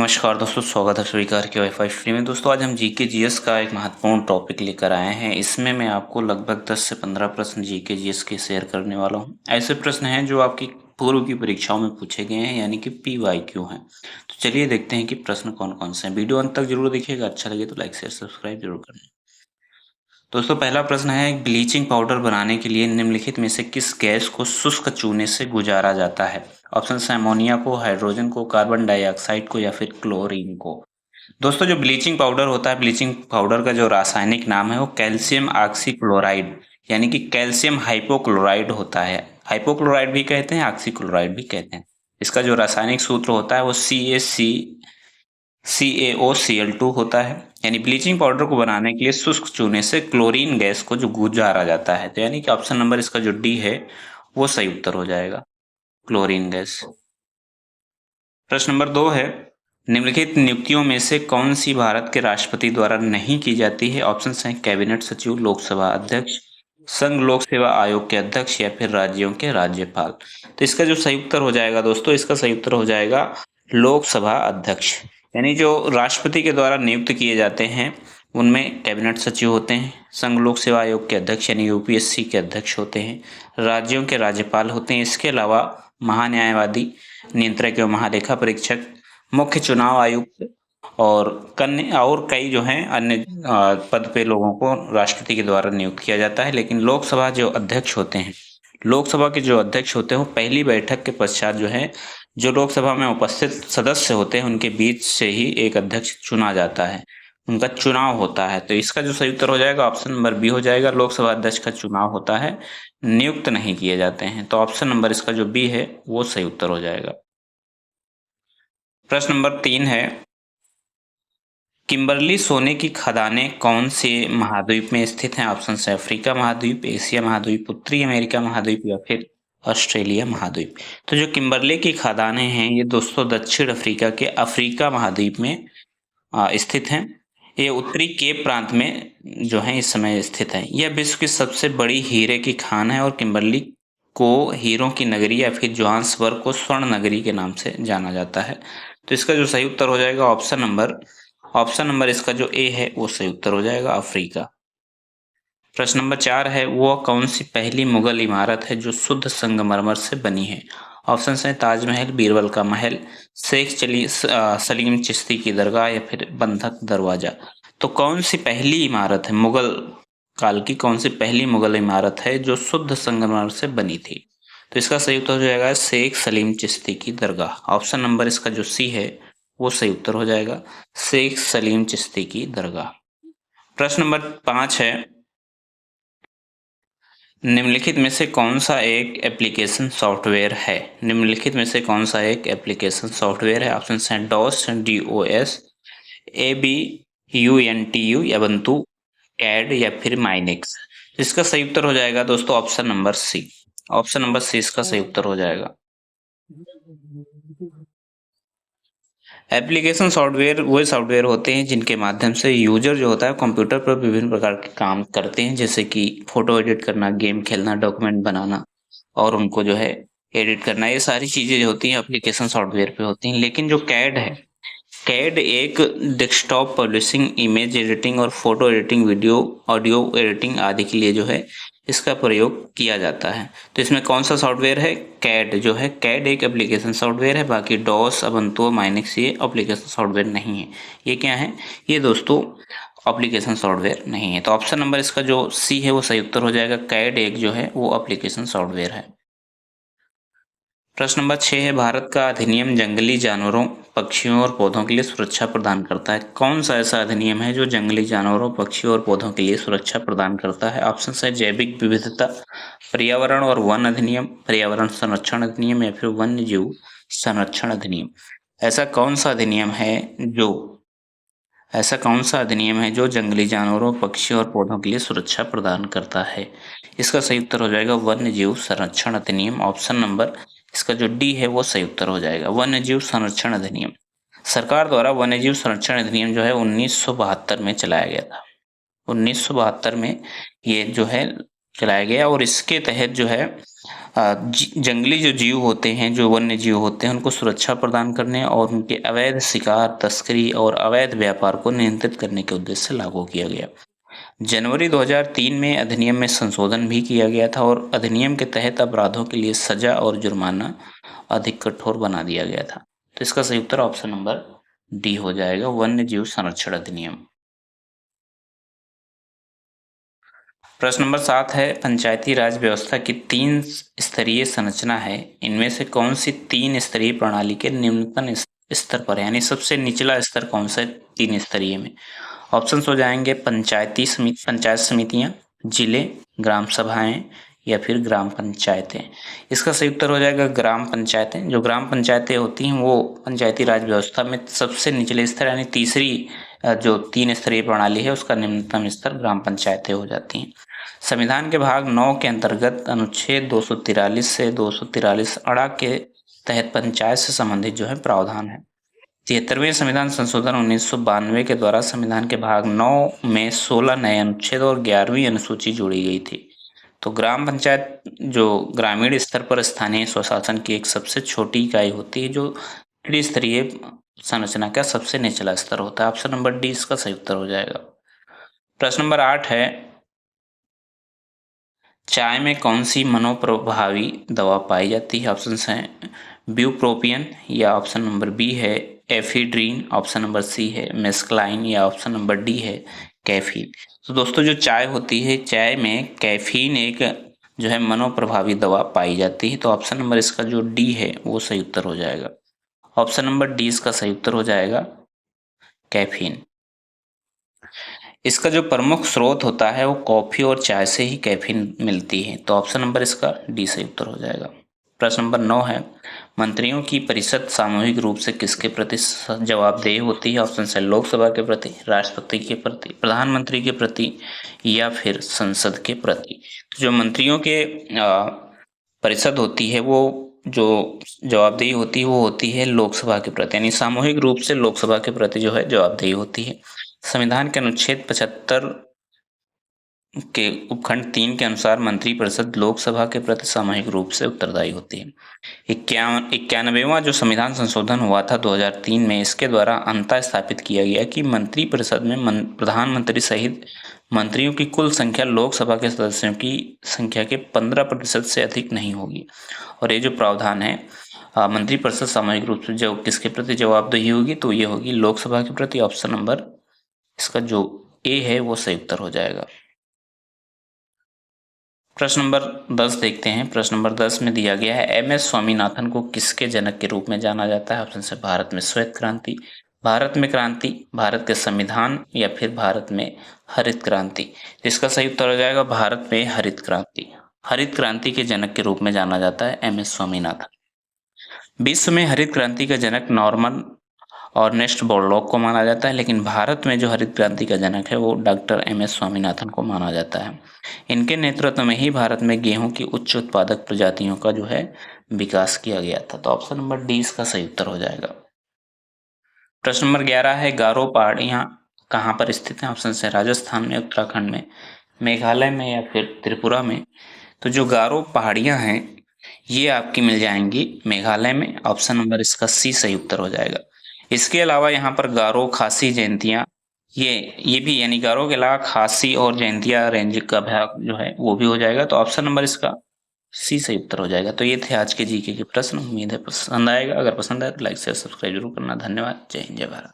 नमस्कार दोस्तों, स्वागत है सभी का के वाईफाई फ्री में। दोस्तों आज हम जीके जीएस का एक महत्वपूर्ण टॉपिक लेकर आए हैं। इसमें मैं आपको लगभग 10 से 15 प्रश्न जीके जीएस के शेयर करने वाला हूं। ऐसे प्रश्न हैं जो आपकी पूर्व की परीक्षाओं में पूछे गए हैं, यानी कि PYQ हैं। तो चलिए देखते हैं कि प्रश्न कौन कौन से हैं। वीडियो अंत तक जरूर देखिएगा, अच्छा लगे तो लाइक शेयर सब्सक्राइब जरूर करना। दोस्तों पहला प्रश्न है, ब्लीचिंग पाउडर बनाने के लिए निम्नलिखित में से किस गैस को शुष्क चूने से गुजारा जाता है? ऑप्शन है अमोनिया को, हाइड्रोजन को, कार्बन डाइऑक्साइड को या फिर क्लोरीन को। दोस्तों जो ब्लीचिंग पाउडर होता है, ब्लीचिंग पाउडर का जो रासायनिक नाम है वो कैल्शियम ऑक्सीक्लोराइड यानी कि कैल्शियम हाइपोक्लोराइड होता है। हाइपोक्लोराइड भी कहते हैं, ऑक्सीक्लोराइड भी कहते हैं। इसका जो रासायनिक सूत्र होता है वो CaCaOCl2 होता है। यानी ब्लीचिंग पाउडर को बनाने के लिए शुष्क चूने से क्लोरीन गैस को जो गुजारा जाता है, तो यानी कि ऑप्शन नंबर इसका जो डी है वो सही उत्तर हो जाएगा, क्लोरीन गैस। प्रश्न नंबर 2 है, निम्नलिखित नियुक्तियों में से कौन सी भारत के राष्ट्रपति द्वारा नहीं की जाती है? ऑप्शन हैं कैबिनेट सचिव, लोकसभा अध्यक्ष, संघ लोक सेवा आयोग के अध्यक्ष या फिर राज्यों के राज्यपाल। तो इसका जो सही उत्तर हो जाएगा दोस्तों, इसका सही उत्तर हो जाएगा लोकसभा अध्यक्ष। यानी जो राष्ट्रपति के द्वारा नियुक्त किए जाते हैं उनमें कैबिनेट सचिव होते हैं, संघ लोक सेवा आयोग के अध्यक्ष यानी UPSC के अध्यक्ष होते हैं, राज्यों के राज्यपाल होते हैं। इसके अलावा महान्यायवादी, नियंत्रक एवं महालेखा परीक्षक, मुख्य चुनाव आयुक्त और कन्या और कई जो हैं अन्य पद पे लोगों को राष्ट्रपति के द्वारा नियुक्त किया जाता है। लेकिन लोकसभा जो अध्यक्ष होते हैं, लोकसभा के जो अध्यक्ष होते हैं वो पहली बैठक के पश्चात जो है, जो लोकसभा में उपस्थित सदस्य होते हैं उनके बीच से ही एक अध्यक्ष चुना जाता है, उनका चुनाव होता है। तो इसका जो सही उत्तर हो जाएगा ऑप्शन नंबर बी हो जाएगा, लोकसभा अध्यक्ष का चुनाव होता है, नियुक्त नहीं किए जाते हैं। तो ऑप्शन नंबर इसका जो बी है वो सही उत्तर हो जाएगा। प्रश्न नंबर 3 है, किम्बरली सोने की खदानें कौन से महाद्वीप में स्थित हैं? ऑप्शन है अफ्रीका महाद्वीप, एशिया महाद्वीप, उत्तरी अमेरिका महाद्वीप या फिर ऑस्ट्रेलिया महाद्वीप। तो जो किम्बरली की खदानें हैं ये दोस्तों दक्षिण अफ्रीका के अफ्रीका महाद्वीप में स्थित हैं। ये उत्तरी केप प्रांत में जो है इस समय स्थित है। यह विश्व की सबसे बड़ी हीरे की खान है और किम्बरली को हीरों की नगरी या फिर जोहान्सबर्ग को स्वर्ण नगरी के नाम से जाना जाता है। तो इसका जो सही उत्तर हो जाएगा ऑप्शन नंबर इसका जो ए है वो सही उत्तर हो जाएगा, अफ्रीका। प्रश्न नंबर 4 है, वो कौन सी पहली मुगल इमारत है जो शुद्ध संगमरमर से बनी है? ऑप्शन है ताजमहल, बीरबल का महल, सलीम चिश्ती की दरगाह या फिर बंधक दरवाजा। तो कौन सी पहली इमारत है, मुगल काल की कौन सी पहली मुगल इमारत है जो शुद्ध संगमरमर से बनी थी? तो इसका सही उत्तर हो जाएगा शेख सलीम चिश्ती की दरगाह। ऑप्शन नंबर इसका जो सी है वो सही उत्तर हो जाएगा, शेख सलीम चिश्ती की दरगाह। प्रश्न नंबर 5 है, निम्नलिखित में से कौन सा एक एप्लीकेशन सॉफ्टवेयर है? निम्नलिखित में से कौन सा एक एप्लीकेशन सॉफ्टवेयर है? ऑप्शन है DOS, DOS, ABUNTU, ubuntu, CAD या फिर माइनेक्स। इसका सही उत्तर हो जाएगा दोस्तों option number C. Option number C इसका सही उत्तर हो जाएगा। एप्लीकेशन सॉफ्टवेयर वो सॉफ्टवेयर होते हैं जिनके माध्यम से यूजर जो होता है कंप्यूटर पर विभिन्न प्रकार के काम करते हैं, जैसे कि फोटो एडिट करना, गेम खेलना, डॉक्यूमेंट बनाना और उनको जो है एडिट करना। ये सारी चीजें जो होती हैं एप्लीकेशन सॉफ्टवेयर पे होती हैं। लेकिन जो कैड है, कैड एक डेस्कटॉप पब्लिशिंग, इमेज एडिटिंग और photo editing, video audio editing आदि के लिए जो है इसका प्रयोग किया जाता है। तो इसमें कौन सा सॉफ्टवेयर है? कैड जो है, कैड एक एप्लीकेशन सॉफ्टवेयर है। बाकी डॉस, ubuntu, माइनेक्स ये एप्लीकेशन सॉफ्टवेयर नहीं है। ये क्या है? ये दोस्तों एप्लीकेशन सॉफ्टवेयर नहीं है। तो ऑप्शन नंबर इसका जो सी है वो सही उत्तर हो जाएगा, कैड एक जो है वो एप्लीकेशन सॉफ्टवेयर है। प्रश्न नंबर 6 है, भारत का अधिनियम जंगली जानवरों, पक्षियों और पौधों के लिए सुरक्षा प्रदान करता है। कौन सा ऐसा अधिनियम है जो जंगली जानवरों, पक्षियों और पौधों के लिए सुरक्षा प्रदान करता है? ऑप्शन है जैविक विविधता, पर्यावरण और वन अधिनियम, पर्यावरण संरक्षण अधिनियम या फिर वन्य जीव संरक्षण अधिनियम। ऐसा कौन सा अधिनियम है जो जंगली जानवरों, पक्षियों और पौधों के लिए सुरक्षा प्रदान करता है? इसका सही उत्तर हो जाएगा वन्य जीव संरक्षण अधिनियम। ऑप्शन नंबर इसका जो डी है वो सही उत्तर हो जाएगा, वन्य जीव संरक्षण अधिनियम। सरकार द्वारा वन्य जीव संरक्षण अधिनियम जो है 1972 में चलाया गया था। 1972 में ये जो है चलाया गया और इसके तहत जो है जंगली जो जीव होते हैं, जो वन्य जीव होते हैं, उनको सुरक्षा प्रदान करने और उनके अवैध शिकार, तस्करी और अवैध व्यापार को नियंत्रित करने के उद्देश्य से लागू किया गया। जनवरी 2003 में अधिनियम में संशोधन भी किया गया था और अधिनियम के तहत अपराधों के लिए सजा और जुर्माना अधिक कठोर बना दिया गया था। तो इसका सही उत्तर ऑप्शन नंबर डी हो जाएगा, वन्य जीव संरक्षण अधिनियम। प्रश्न नंबर 7 है, पंचायती राज व्यवस्था की 3 स्तरीय संरचना है, इनमें से कौन सी 3 स्तरीय प्रणाली के निम्नतम स्तर पर है, यानी सबसे निचला स्तर कौन सा है 3 स्तरीय में। ऑप्शंस हो जाएंगे पंचायत समितियां, जिले, ग्राम सभाएं या फिर ग्राम पंचायतें। इसका सही उत्तर हो जाएगा ग्राम पंचायतें। जो ग्राम पंचायतें होती हैं वो पंचायती राज व्यवस्था में सबसे निचले स्तर यानी तीसरी जो 3 स्तरीय प्रणाली है उसका निम्नतम स्तर ग्राम पंचायतें हो जाती हैं। संविधान के भाग 9 के अंतर्गत अनुच्छेद 243 से 243 अड़ा के तहत पंचायत से संबंधित जो है प्रावधान है। 73वें संविधान संशोधन 1992 के द्वारा संविधान के भाग 9 में 16 नए अनुच्छेद और 11वीं अनुसूची जोड़ी गई थी। तो ग्राम पंचायत जो ग्रामीण स्तर पर स्थानीय स्वशासन की एक सबसे छोटी इकाई होती है, जो त्रिस्तरीय संरचना का सबसे निचला स्तर होता है। ऑप्शन नंबर डी इसका सही उत्तर हो जाएगा। प्रश्न नंबर 8 है, चाय में कौन सी मनोप्रभावी दवा पाई जाती है। ऑप्शन हैं ब्यूप्रोपियन या ऑप्शन नंबर बी है एफिड्रीन, ऑप्शन नंबर सी है मेस्क्लाइन या ऑप्शन नंबर डी है कैफीन। तो दोस्तों जो चाय होती है, चाय में कैफीन एक जो है मनोप्रभावी दवा पाई जाती है। तो ऑप्शन नंबर इसका जो डी है वो सही उत्तर हो जाएगा। ऑप्शन नंबर डी इसका सही उत्तर हो जाएगा कैफीन। इसका जो प्रमुख स्रोत होता है वो कॉफी और चाय से ही कैफीन मिलती है। तो ऑप्शन नंबर इसका डी सही उत्तर हो जाएगा। प्रश्न नंबर 9 है, मंत्रियों की परिषद सामूहिक रूप से किसके प्रति जवाबदेह होती है। ऑप्शन है लोकसभा के प्रति, राष्ट्रपति के प्रति, प्रधानमंत्री के प्रति या फिर संसद के प्रति। तो जो मंत्रियों के परिषद होती है वो जो जवाबदेही होती है वो होती है लोकसभा के प्रति, यानी सामूहिक रूप से लोकसभा के प्रति जो है जवाबदेही होती है। संविधान के अनुच्छेद 75 के उपखंड 3 के अनुसार मंत्रिपरिषद लोकसभा के प्रति सामूहिक रूप से उत्तरदायी होती है। 91वां जो संविधान संशोधन हुआ था 2003 में, इसके द्वारा अंतः स्थापित किया गया कि मंत्रिपरिषद में प्रधानमंत्री सहित मंत्रियों की कुल संख्या लोकसभा के सदस्यों की संख्या के 15% से अधिक नहीं होगी। और ये जो प्रावधान है मंत्रिपरिषद सामूहिक रूप से जो किसके प्रति जवाबदेही होगी, तो ये होगी लोकसभा के प्रति। ऑप्शन नंबर इसका जो ए है वो सही उत्तर हो जाएगा। प्रश्न नंबर 10 देखते हैं। प्रश्न नंबर 10 में दिया गया है, एम.एस. स्वामीनाथन को किसके जनक के रूप में जाना जाता है। ऑप्शन से भारत में श्वेत क्रांति, भारत में क्रांति, भारत के संविधान या फिर भारत में हरित क्रांति। इसका सही उत्तर हो जाएगा भारत में हरित क्रांति। हरित क्रांति के जनक के रूप में जाना जाता है एम.एस. स्वामीनाथन। विश्व में हरित क्रांति का जनक नॉर्मन और नेस्ट बोरलॉग को माना जाता है, लेकिन भारत में जो हरित क्रांति का जनक है वो डॉक्टर एम.एस. स्वामीनाथन को माना जाता है। इनके नेतृत्व में ही भारत में गेहूं की उच्च उत्पादक प्रजातियों का जो है विकास किया गया था। तो ऑप्शन नंबर डी इसका सही उत्तर हो जाएगा। प्रश्न नंबर 11 है, गारो पहाड़ियां कहाँ पर स्थित हैं। ऑप्शन है राजस्थान में, उत्तराखंड में, मेघालय में या फिर त्रिपुरा में। तो जो गारो पहाड़ियां हैं ये आपकी मिल जाएंगी मेघालय में। ऑप्शन नंबर इसका सी सही उत्तर हो जाएगा। इसके अलावा यहाँ पर गारो, खासी, जयंतिया ये भी, यानी गारो के अलावा खासी और जयंतिया रेंज का भाग जो है वो भी हो जाएगा। तो ऑप्शन नंबर इसका सी सही उत्तर हो जाएगा। तो ये थे आज के जीके के प्रश्न। उम्मीद है पसंद आएगा। अगर पसंद आए तो लाइक शेयर सब्सक्राइब जरूर करना। धन्यवाद। जय हिंद, जय भारत।